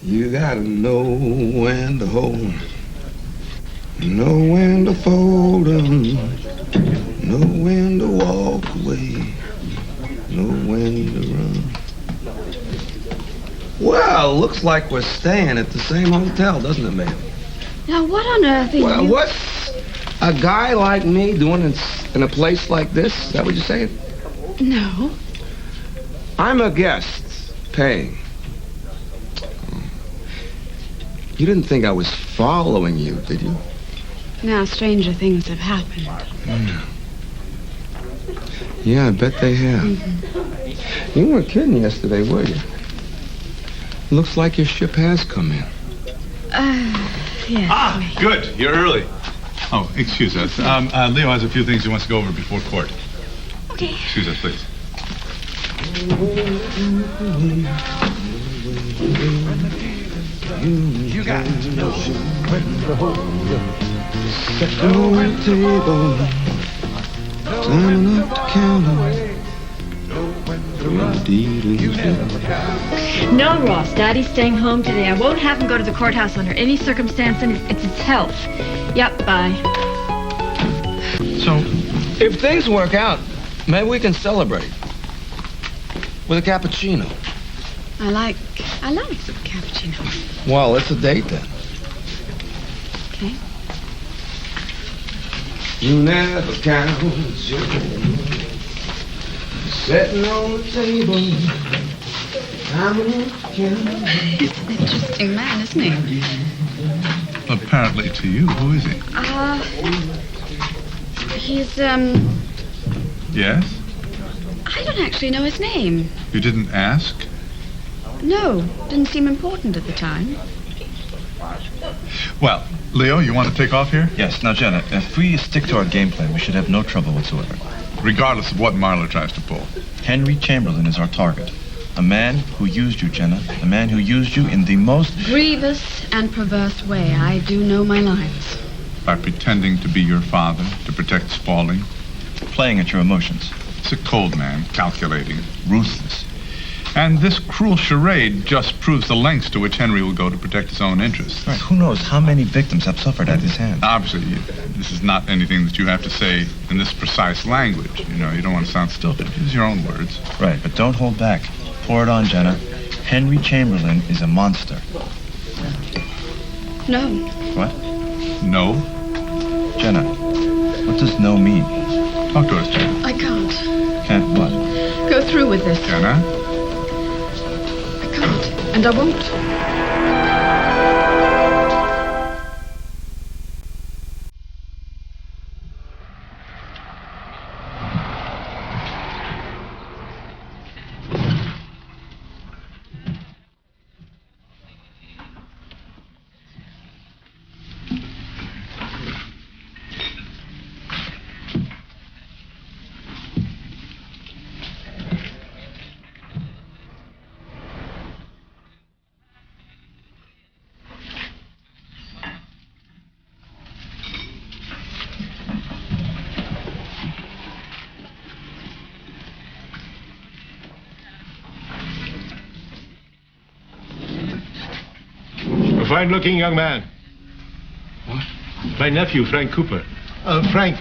You gotta know when to hold 'em, know when to fold 'em, know when to walk away, know when to run. Well, looks like we're staying at the same hotel, doesn't it, ma'am? Now, what on earth are you... Well, what's a guy like me doing in a place like this? Is that what you're saying? No. I'm a guest, paying. You didn't think I was following you, did you? Now, stranger things have happened. Yeah, I bet they have. Mm-hmm. You weren't kidding yesterday, were you? Looks like your ship has come in. Yes. Ah, good. You're early. Oh, excuse us. Leo has a few things he wants to go over before court. Okay. Excuse us, please. You got to know when to hold up. Set on the table. Time enough to count away. No, Ross. Daddy's staying home today. I won't have him go to the courthouse under any circumstance, and it's his health. Yep, bye. So, if things work out, maybe we can celebrate with a cappuccino. I like cappuccino. Well, it's a date then. Okay. You never count your sitting on the table. He's an interesting man, isn't he? Apparently to you. Who is he? He's, Yes? I don't actually know his name. You didn't ask? No, didn't seem important at the time. Well, Leo, you want to take off here? Yes. Now, Jenna, if we stick to our game plan, we should have no trouble whatsoever. Regardless of what Marla tries to pull. Henry Chamberlain is our target. A man who used you, Jenna. A man who used you in the most... Grievous and perverse way. I do know my lines. By pretending to be your father, to protect Spaulding. Playing at your emotions. He's a cold man, calculating. Ruthless. And this cruel charade just proves the lengths to which Henry will go to protect his own interests. Right. Who knows how many victims have suffered at his hand? Obviously, this is not anything that you have to say in this precise language. You know, you don't want to sound stilted. Use your own words. Right, but don't hold back. Pour it on, Jenna. Henry Chamberlain is a monster. No. What? No? Jenna, what does no mean? Talk to us, Jenna. I can't. Can't what? Go through with this. Jenna? I can't. And I won't. Fine-looking young man. What? My nephew, Frank Cooper. Frank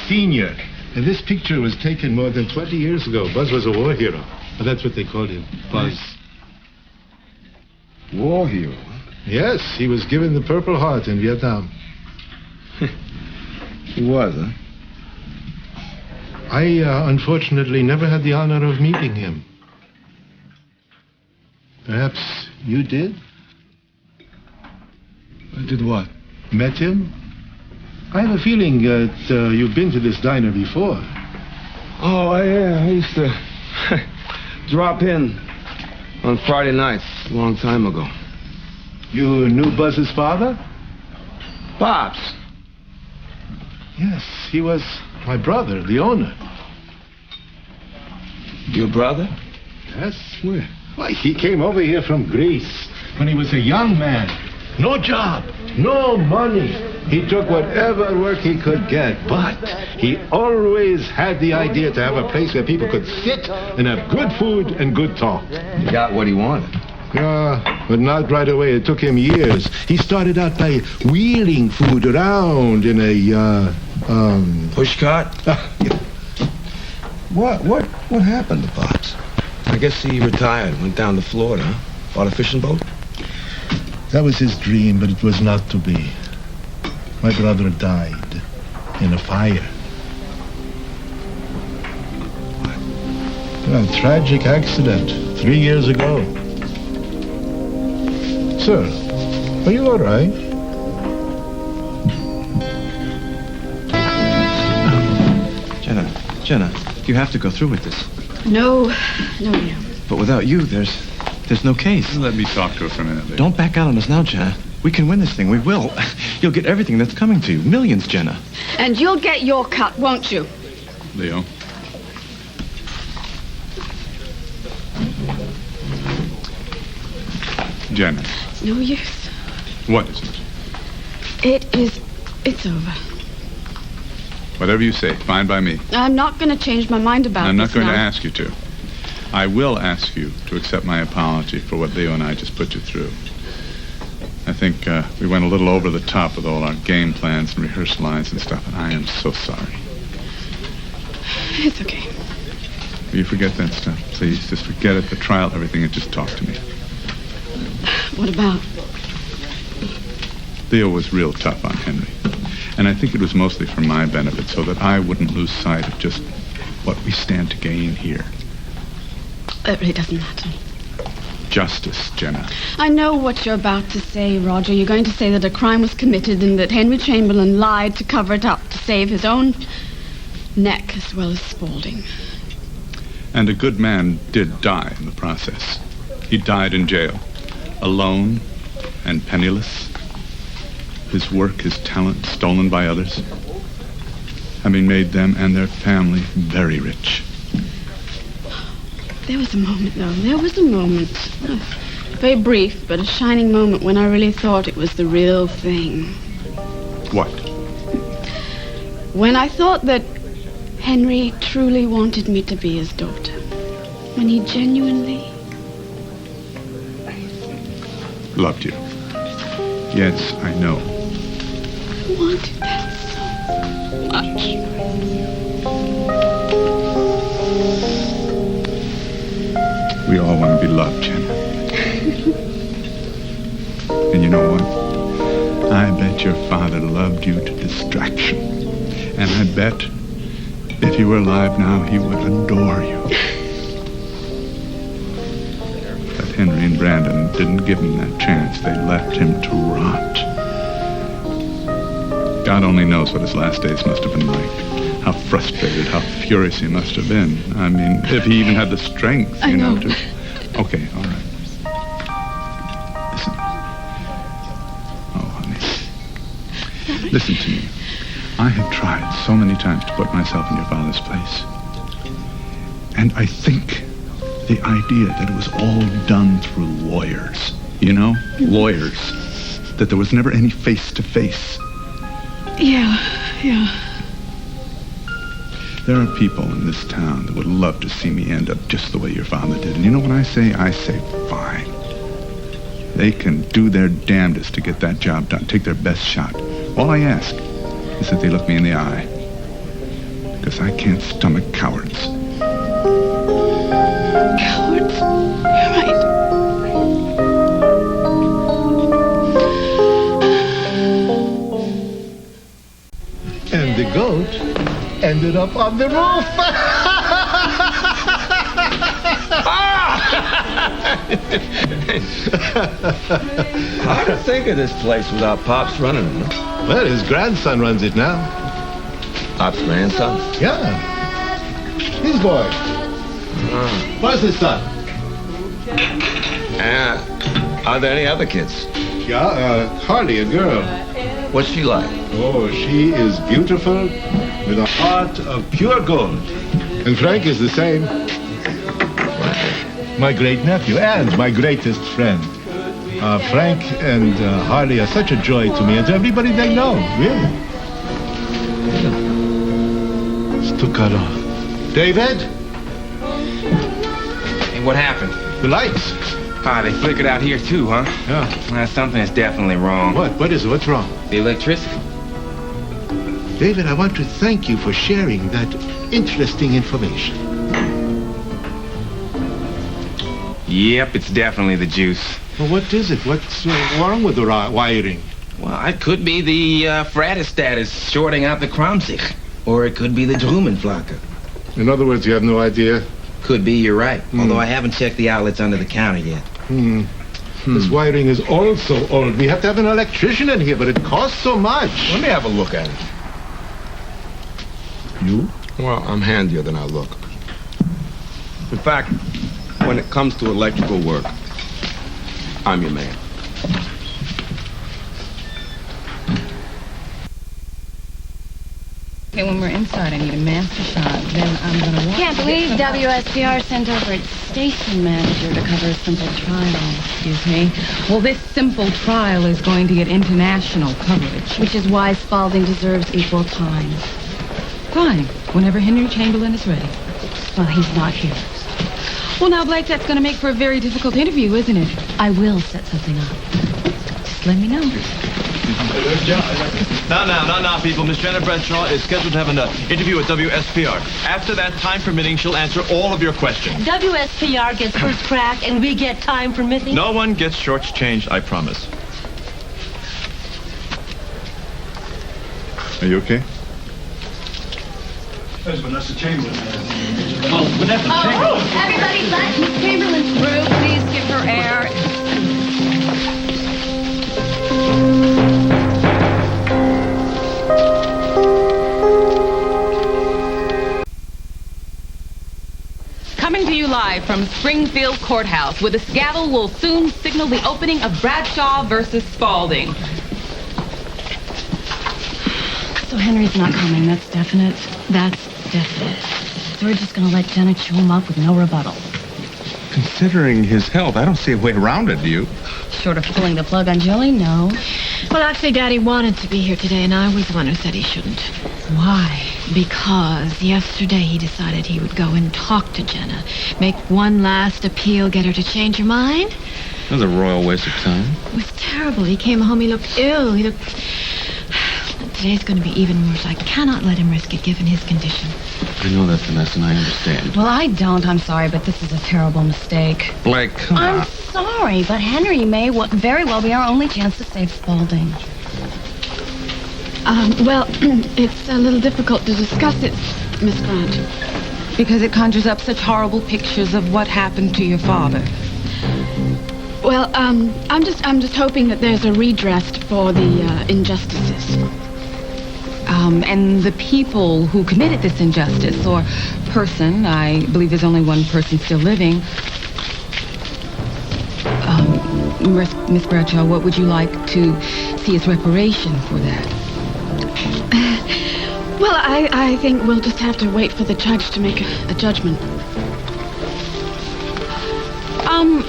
Sr. And this picture was taken more than 20 years ago. Buzz was a war hero. Well, that's what they called him, Buzz. War hero? Yes, he was given the Purple Heart in Vietnam. He was, huh? I, unfortunately, never had the honor of meeting him. Perhaps you did? I did what? Met him? I have a feeling that you've been to this diner before. Oh, yeah, I used to drop in on Friday nights a long time ago. You knew Buzz's father? Bob's. Yes, he was my brother, the owner. Your brother? Yes. Where? Why, he came over here from Greece when he was a young man. No job, no money. He took whatever work he could get, but he always had the idea to have a place where people could sit and have good food and good talk. He got what he wanted. But not right away. It took him years. He started out by wheeling food around in a, Pushcart? What happened to Pops? I guess he retired, went down to Florida, huh? Bought a fishing boat? That was his dream, but it was not to be. My brother died in a fire. A tragic accident 3 years ago. Sir, are you all right? Jenna, you have to go through with this. No. But without you, there's no case. Let me talk to her for a minute, Leo. Don't back out on us now, Jenna. We can win this thing. We will. You'll get everything that's coming to you. Millions, Jenna. And you'll get your cut, won't you? Leo. Jenna. No use. What is it? It's over. Whatever you say, fine by me. I'm not going to change my mind about I'm not this going now. to ask you to. I will ask you to accept my apology for what Leo and I just put you through. I think we went a little over the top with all our game plans and rehearsal lines and stuff, and I am so sorry. It's okay. Will you forget that stuff, please? Just forget it, the trial, everything, and just talk to me. What about? Leo was real tough on Henry. And I think it was mostly for my benefit, so that I wouldn't lose sight of just what we stand to gain here. It really doesn't matter. Justice, Jenna. I know what you're about to say, Roger. You're going to say that a crime was committed and that Henry Chamberlain lied to cover it up, to save his own neck as well as Spaulding. And a good man did die in the process. He died in jail, alone and penniless. His work, his talent, stolen by others, having made them and their family very rich. There was a moment, though. There was a moment. Very brief, but a shining moment when I really thought it was the real thing. What? When I thought that Henry truly wanted me to be his daughter. When he genuinely... Loved you. Yes, I know. wanted that so much. We all want to be loved, Jenna. And you know what? I bet your father loved you to distraction. And I bet if he were alive now, he would adore you. But Henry and Brandon didn't give him that chance. They left him to rot. God only knows what his last days must have been like. How frustrated, how furious he must have been. I mean, if he even had the strength, I know. to... Okay, all right. Listen. Oh, honey. Listen to me. I have tried so many times to put myself in your father's place. And I think the idea that it was all done through lawyers, you know? Lawyers. That there was never any face-to-face. Yeah. There are people in this town that would love to see me end up just the way your father did. And you know what I say? I say, fine. They can do their damnedest to get that job done, take their best shot. All I ask is that they look me in the eye. Because I can't stomach cowards. Cowards? You're right. And the goat ended up on the roof. Hard to think of this place without Pop's running it. Well, his grandson runs it now. Pop's grandson? Yeah. His boy. Where's his son? Are there any other kids? Yeah, Harley, a girl. What's she like? Oh, she is beautiful with a heart of pure gold. And Frank is the same. My great nephew and my greatest friend. Frank and Harley are such a joy to me and to everybody they know, really. Stucado. David? Hey, what happened? The lights. Ah, they flickered out here too, huh? Yeah. Something is definitely wrong. What is it? What's wrong? The electricity. David, I want to thank you for sharing that interesting information. Yep, it's definitely the juice. Well, what is it? What's wrong with the wiring? Well, it could be the Fratestat is shorting out the Kramsich. Or it could be the Drumenflacker. In other words, you have no idea? Could be, you're right. Although I haven't checked the outlets under the counter yet. This wiring is also old. We have to have an electrician in here, but it costs so much. Let me have a look at it. You? Well, I'm handier than I look. In fact, when it comes to electrical work, I'm your man. Okay, when we're inside, I need a master shot. Then I'm going to want Can't believe WSPR sent over its station manager to cover a simple trial. Excuse me. Well, this simple trial is going to get international coverage. Which is why Spaulding deserves equal time. Fine. Whenever Henry Chamberlain is ready. Well, he's not here. Well, now, Blake, that's going to make for a very difficult interview, isn't it? I will set something up. Just let me know. Now, people. Miss Jenna Bradshaw is scheduled to have an interview with WSPR. After that, time permitting, she'll answer all of your questions. WSPR gets first crack, and we get time permitting? No one gets shortchanged, I promise. Are you okay? There's Vanessa Chamberlain. Everybody let Miss Chamberlain through. Please give her air. Coming to you live from Springfield Courthouse, where the gavel will soon signal the opening of Bradshaw versus Spaulding. So Henry's not coming, that's definite. That's definite. So we're just gonna let Jenna chew him up with no rebuttal. Considering his health, I don't see a way around it, do you? Short of pulling the plug on Joey, no. Well, actually, Daddy wanted to be here today, and I was the one who said he shouldn't. Why? Because yesterday he decided he would go and talk to Jenna. Make one last appeal, get her to change her mind. That was a royal waste of time. It was terrible. He came home, he looked ill. Today's going to be even worse. I cannot let him risk it, given his condition. I know that, Vanessa, and I understand. Well, I don't. I'm sorry, but this is a terrible mistake. Blake, come I'm on. sorry, but Henry may very well be our only chance to save Spaulding. Well, it's a little difficult to discuss it, Miss Grant. Because it conjures up such horrible pictures of what happened to your father. Well, I'm just hoping that there's a redress for the injustices. And the people who committed this injustice, or person, I believe there's only one person still living. Miss Bradshaw, what would you like to see as reparation for that? Well, I think we'll just have to wait for the judge to make a judgment. I'm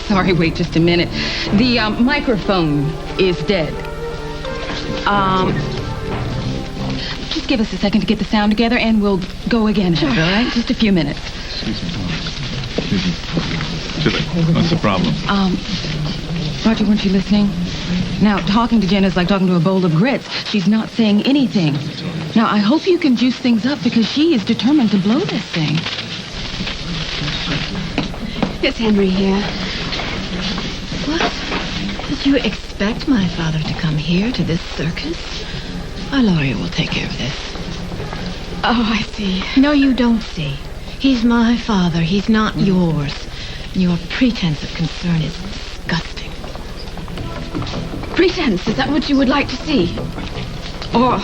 sorry, wait just a minute. The microphone is dead. Just give us a second to get the sound together, and we'll go again. Sure. All right? Just a few minutes. What's the problem? Roger, weren't you listening? Now, talking to Jenna is like talking to a bowl of grits. She's not saying anything. Now, I hope you can juice things up, because she is determined to blow this thing. It's Henry here. What? Did you expect my father to come here to this circus? Our lawyer will take care of this. Oh, I see. No, you don't see. He's my father. He's not yours. Your pretense of concern is disgusting. Pretense, is that what you would like to see? Oh,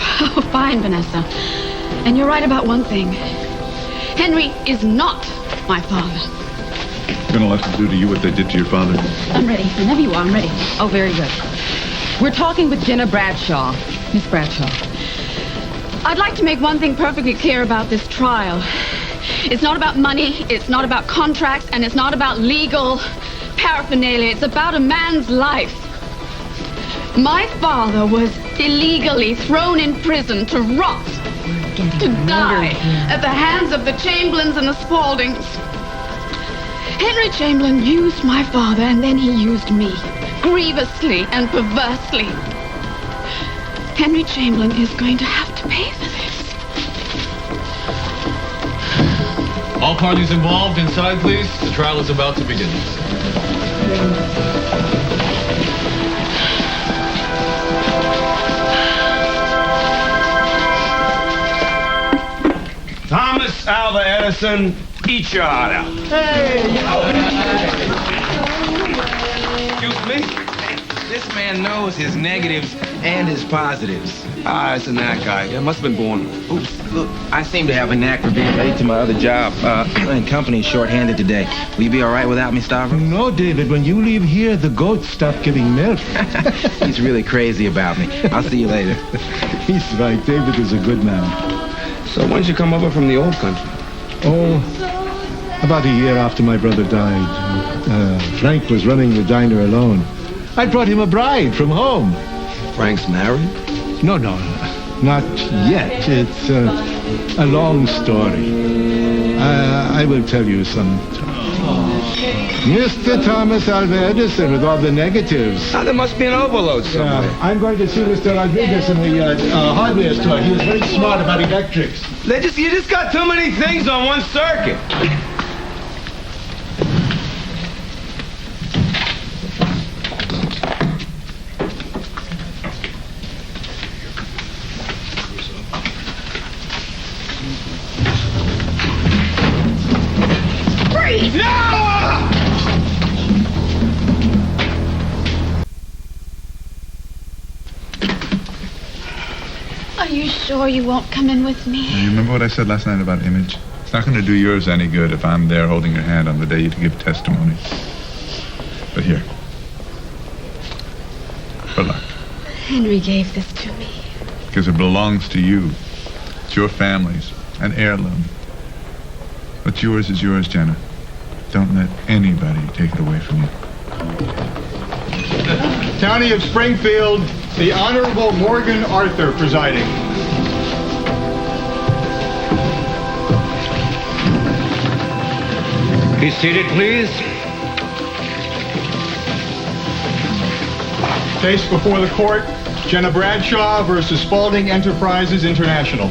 fine, Vanessa. And you're right about one thing. Henry is not my father. Gonna let them do to you what they did to your father? I'm ready. Whenever you are, I'm ready. Oh, very good. We're talking with Jenna Bradshaw. Miss Bradshaw. I'd like to make one thing perfectly clear about this trial. It's not about money, it's not about contracts, and it's not about legal paraphernalia. It's about a man's life. My father was illegally thrown in prison to rot, to die at the hands of the Chamberlains and the Spauldings. Henry Chamberlain used my father, and then he used me, grievously and perversely. Henry Chamberlain is going to have to pay for this. All parties involved inside, please. The trial is about to begin. Thomas Alva Edison, eat your heart out. Excuse me? This man knows his negatives and his positives. Ah, it's a knack guy. Yeah, must have been born. Oops, look, I seem to have a knack for being late to my other job. And company's short-handed today. Will you be all right without me, Stavros? No, David, when you leave here, the goats stop giving milk. He's really crazy about me. I'll see you later. He's right. David is a good man. So when did you come over from the old country? Oh, about a year after my brother died. Frank was running the diner alone. I brought him a bride from home. Frank's married? No, not yet. It's a long story. I will tell you sometime. Mr. Thomas Alva Edison with all the negatives. Ah, there must be an overload somewhere. I'm going to see Mr. Rodriguez in the hardware store. He was very smart about electrics. You just got too many things on one circuit. Are you sure you won't come in with me? You remember what I said last night about image? It's not going to do yours any good if I'm there holding your hand on the day you give testimony. But here. Good luck. Henry gave this to me. Because it belongs to you. It's your family's. An heirloom. What's yours is yours, Jenna. Don't let anybody take it away from you. County of Springfield, the Honorable Morgan Arthur presiding. Be seated, please. Case before the court, Jenna Bradshaw versus Spalding Enterprises International.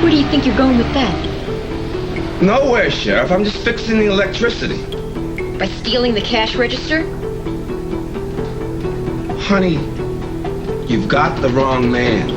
Where do you think you're going with that? Nowhere, Sheriff. I'm just fixing the electricity. By stealing the cash register? Honey, you've got the wrong man.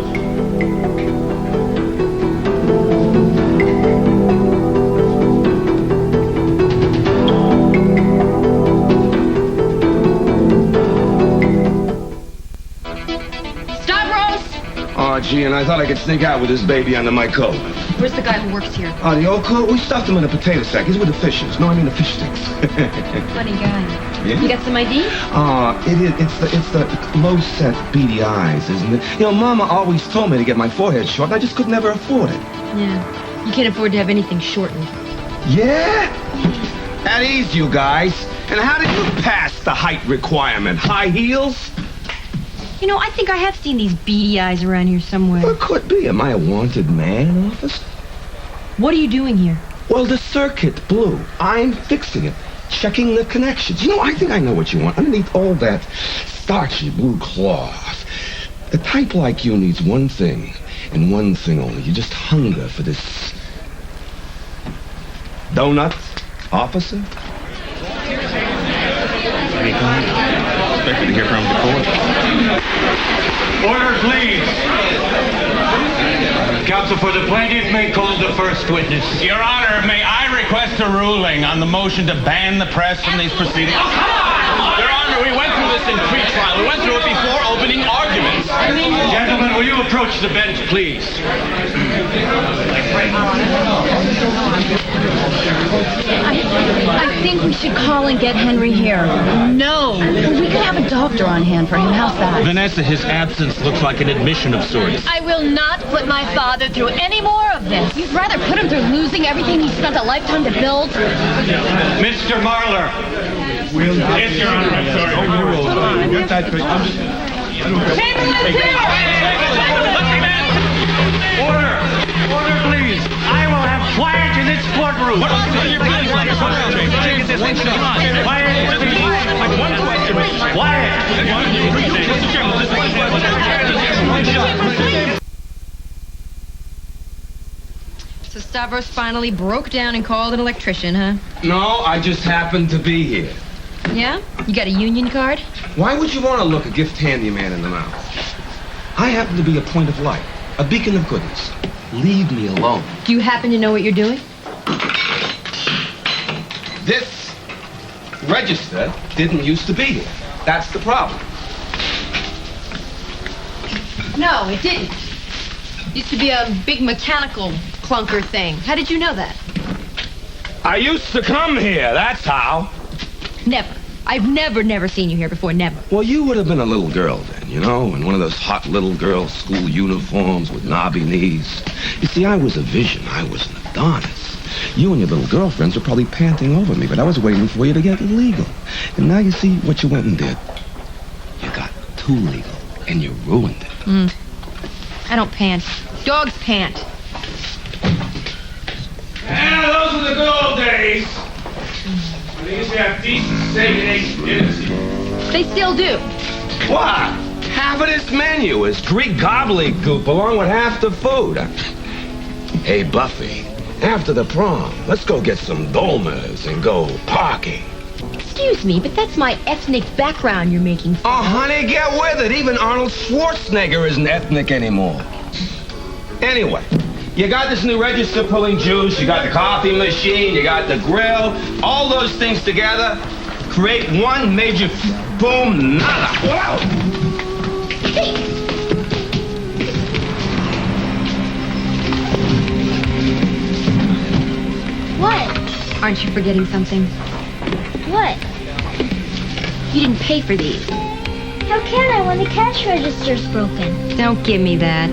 Oh, gee, and I thought I could sneak out with this baby under my coat. Where's the guy who works here? Oh, the old coat? We stuffed him in a potato sack. He's with the fishes. No, I mean the fish sticks. Funny guy. Yeah? You got some ID? It's the low-set beady eyes, isn't it? You know, Mama always told me to get my forehead short, and I just could never afford it. Yeah. You can't afford to have anything shortened. Yeah? At ease, you guys. And how did you pass the height requirement? High heels? You know, I think I have seen these beady eyes around here somewhere. Well, it could be. Am I a wanted man, officer? What are you doing here? Well, the circuit blew. I'm fixing it. Checking the connections. You know, I think I know what you want. Underneath all that starchy blue cloth, a type like you needs one thing, and one thing only. You just hunger for this donut, officer. Any comment? Expected to hear from the court. Order, please. Counsel for the plaintiff may call the first witness. Your Honor, may I request a ruling on the motion to ban the press from these proceedings? Oh, come on! Your Honor, we went through this in pre-trial. We went through it before opening arguments. Gentlemen, will you approach the bench, please? I think we should call and get Henry here. No. We could have a dog doctor on hand for him. How's that? Vanessa, his absence looks like an admission of sorts. I will not put my father through any more of this. You'd rather put him through losing everything he spent a lifetime to build? Mr. Marler. Yes, Your Honor. I'm sorry. Chamberlain's here! Order, please. I will have quiet in this courtroom. So Stavros finally broke down and called an electrician, huh? No, I just happened to be here. Yeah? You got a union card? Why would you want to look a gift handyman in the mouth? I happen to be a point of light, a beacon of goodness. Leave me alone. Do you happen to know what you're doing? This register didn't used to be here. That's the problem. No, it didn't. Used to be a big mechanical clunker thing. How did you know that? I used to come here, that's how. Never. I've never seen you here before, never. Well, you would have been a little girl then, you know, in one of those hot little girl school uniforms with knobby knees. You see, I was a vision. I was an Adonis. You and your little girlfriends were probably panting over me, but I was waiting for you to get legal. And now you see what you went and did. You got too legal, and you ruined it. I don't pant. Dogs pant. Yeah, those were the good old days. They used to have decent steak and eggs dinners. They still do. What? Half of this menu is Greek gobbledygook along with half the food. Hey, Buffy, after the prom, let's go get some dolmas and go parking. Excuse me, but that's my ethnic background you're making fun Oh, of. honey, get with it. Even Arnold Schwarzenegger isn't ethnic anymore. Anyway, you got this new register pulling juice, you got the coffee machine, you got the grill. All those things together create one major boom nada. Wow. What? Aren't you forgetting something? What? You didn't pay for these. How can I when the cash register's broken? Don't give me that.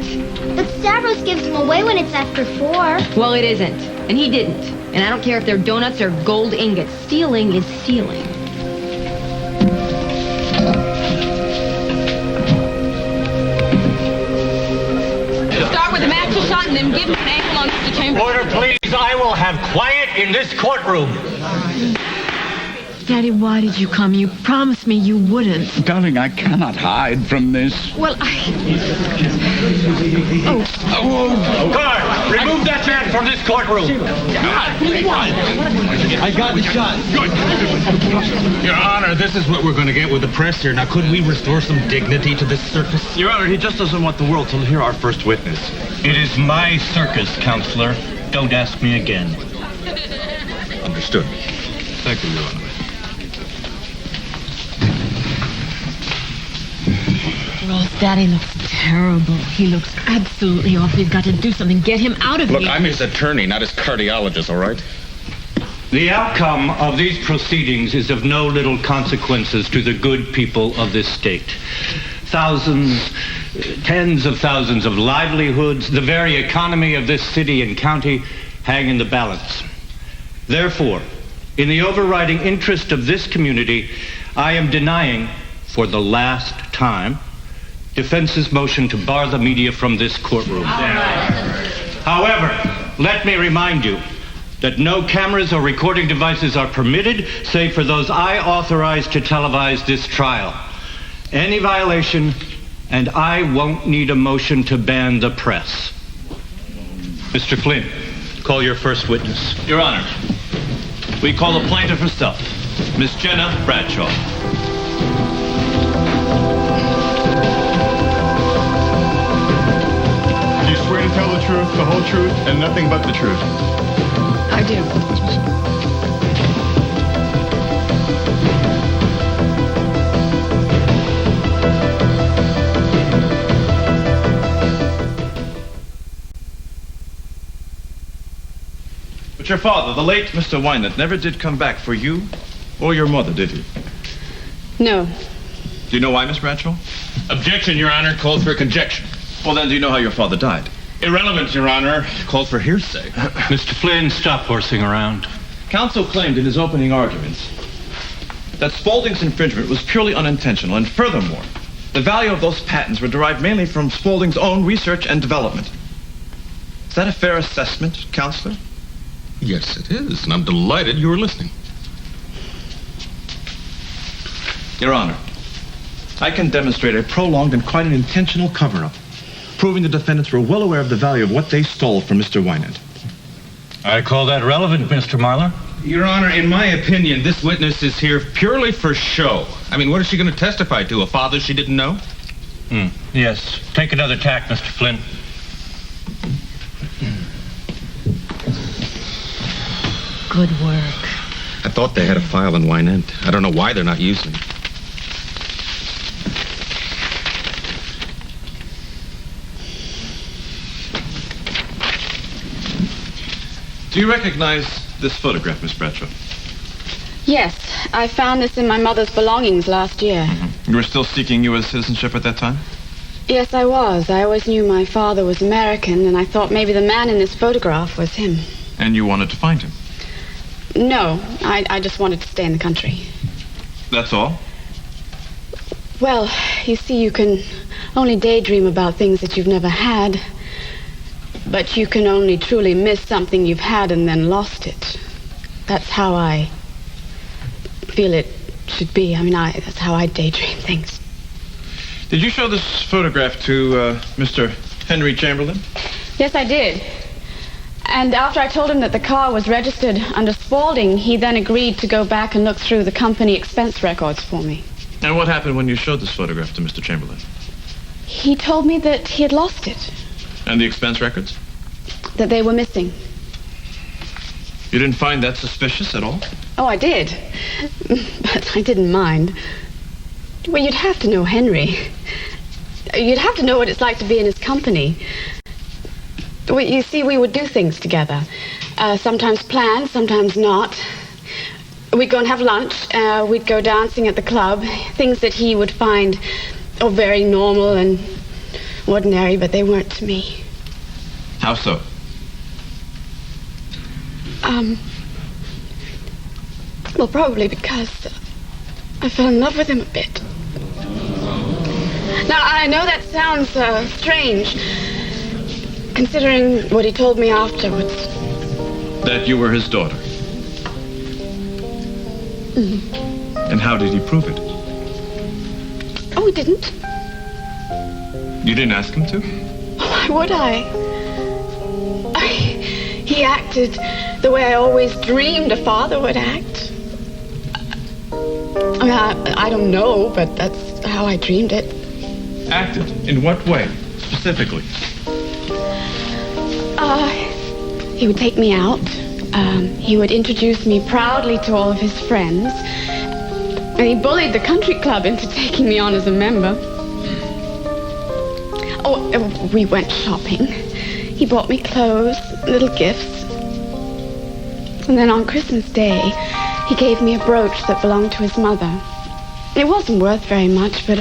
But Stavros gives them away when it's after 4. Well, it isn't. And he didn't. And I don't care if they're donuts or gold ingots. Stealing is stealing. Start with a master shot and then give him an ankle on the chamber. Order, please. I will have quiet in this courtroom. Daddy, why did you come? You promised me you wouldn't. Darling, I cannot hide from this. Well, Guard, remove that man from this courtroom. I got the shot. Good. Your Honor, this is what we're going to get with the press here. Now, could we restore some dignity to this circus? Your Honor, he just doesn't want the world to hear our first witness. It is my circus, Counselor. Don't ask me again. Understood. Thank you, Your Honor. Ross, Daddy looks terrible. He looks absolutely off. We've got to do something. Get him out of Look, here. I'm his attorney, not his cardiologist, all right? The outcome of these proceedings is of no little consequences to the good people of this state. Thousands, tens of thousands of livelihoods, the very economy of this city and county hang in the balance. Therefore, in the overriding interest of this community, I am denying, for the last time, defense's motion to bar the media from this courtroom. However, let me remind you that no cameras or recording devices are permitted, save for those I authorize to televise this trial. Any violation, and I won't need a motion to ban the press. Mr. Flynn, call your first witness. Your Honor, we call the plaintiff herself, Miss Jenna Bradshaw. Do you swear to tell the truth, the whole truth, and nothing but the truth? I do. But your father, the late Mr. Wynant, never did come back for you or your mother, did he? No. Do you know why, Miss Bradshaw? Objection, Your Honor. Calls for conjecture. Well, then, do you know how your father died? Irrelevant, Your Honor. Calls for hearsay. Mr. Flynn, stop horsing around. Counsel claimed in his opening arguments that Spaulding's infringement was purely unintentional, and furthermore, the value of those patents were derived mainly from Spaulding's own research and development. Is that a fair assessment, Counselor? Yes, it is, and I'm delighted you were listening. Your Honor, I can demonstrate a prolonged and quite an intentional cover-up, proving the defendants were well aware of the value of what they stole from Mr. Wynant. I call that relevant, Mr. Marlar. Your Honor, in my opinion, this witness is here purely for show. I mean, what is she going to testify to? A father she didn't know? Yes. Take another tack, Mr. Flynn. Good work. I thought they had a file in Wynant. I don't know why they're not using it. Do you recognize this photograph, Miss Bradshaw? Yes, I found this in my mother's belongings last year. You were still seeking U.S. citizenship at that time? Yes, I was. I always knew my father was American, and I thought maybe the man in this photograph was him. And you wanted to find him? No, I just wanted to stay in the country. That's all? Well, you see, you can only daydream about things that you've never had. But you can only truly miss something you've had and then lost it. That's how I feel it should be. I mean, that's how I daydream things. Did you show this photograph to Mr. Henry Chamberlain? Yes, I did. And after I told him that the car was registered under Spaulding, he then agreed to go back and look through the company expense records for me. And what happened when you showed this photograph to Mr. Chamberlain? He told me that he had lost it. And the expense records? That they were missing. You didn't find that suspicious at all? Oh, I did. But I didn't mind. Well, you'd have to know Henry. You'd have to know what it's like to be in his company. You see, we would do things together. Sometimes planned, sometimes not. We'd go and have lunch. We'd go dancing at the club. Things that he would find very normal and ordinary, but they weren't to me. How so? Well, probably because I fell in love with him a bit. Now, I know that sounds strange, considering what he told me afterwards. That you were his daughter? And how did he prove it? Oh, he didn't. You didn't ask him to? Why would I? He acted the way I always dreamed a father would act. I mean, I don't know, but that's how I dreamed it. Acted? In what way, specifically? He would take me out. He would introduce me proudly to all of his friends. And he bullied the country club into taking me on as a member. Oh, we went shopping. He bought me clothes, little gifts. And then on Christmas Day, he gave me a brooch that belonged to his mother. It wasn't worth very much, but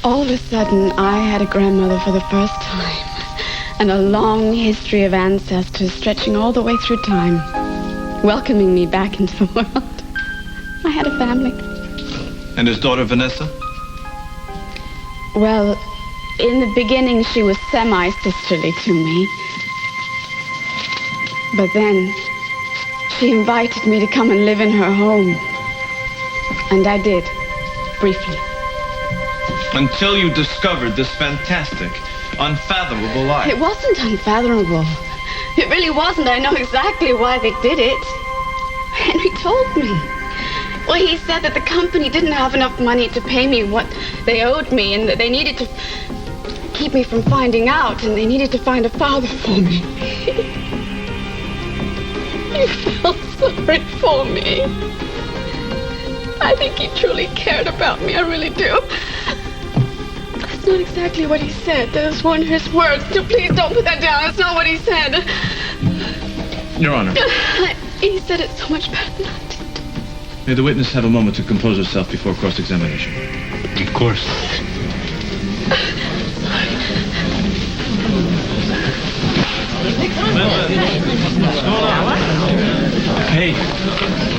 all of a sudden, I had a grandmother for the first time. And a long history of ancestors stretching all the way through time, welcoming me back into the world. I had a family. And his daughter, Vanessa? Well, in the beginning, she was semi-sisterly to me. But then, she invited me to come and live in her home. And I did, briefly. Until you discovered this fantastic, unfathomable life. It wasn't unfathomable. It really wasn't. I know exactly why they did it. Henry told me. Well, he said that the company didn't have enough money to pay me what they owed me, and that they needed to keep me from finding out, and they needed to find a father for me. He felt sorry for me. I think he truly cared about me. I really do. That's not exactly what he said. Those weren't his words. So please don't put that down. That's not what he said. Your Honor. He said it so much better than I did. May the witness have a moment to compose herself before cross-examination. Of course. Hey,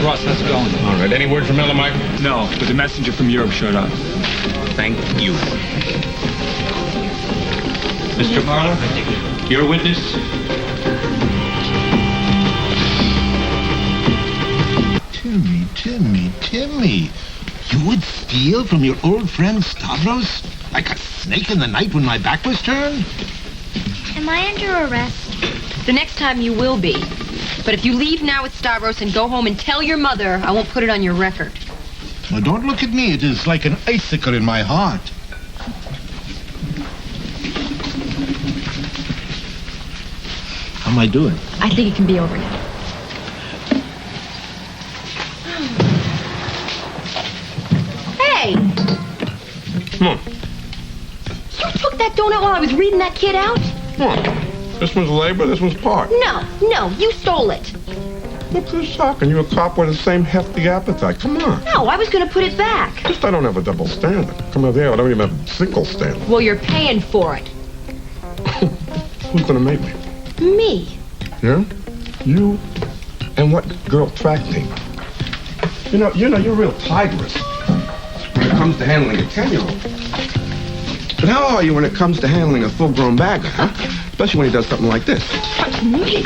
Ross, how's it going? All right, any word from Miller, Mike? No, but the messenger from Europe showed up. Thank you. Mr. Marlowe, your witness. Timmy. You would steal from your old friend Stavros? Like a snake in the night when my back was turned? Am I under arrest? The next time you will be. But if you leave now with Stavros and go home and tell your mother, I won't put it on your record. Well, don't look at me. It is like an icicle in my heart. How am I doing? I think it can be over now. Hey! Come on. You took that donut while I was reading that kid out? Come on. This one's labor, this one's part. No, you stole it. Look who's talking. You a cop with the same hefty appetite. Come on. No, I was going to put it back. Just I don't have a double standard. Come over there, I don't even have a single standard. Well, you're paying for it. Who's gonna make me? Me. Yeah? You and what girl track team? You know, you're a real tigress when it comes to handling a 10-year-old. But how are you when it comes to handling a full-grown bagger, huh? Especially when he does something like this. Me?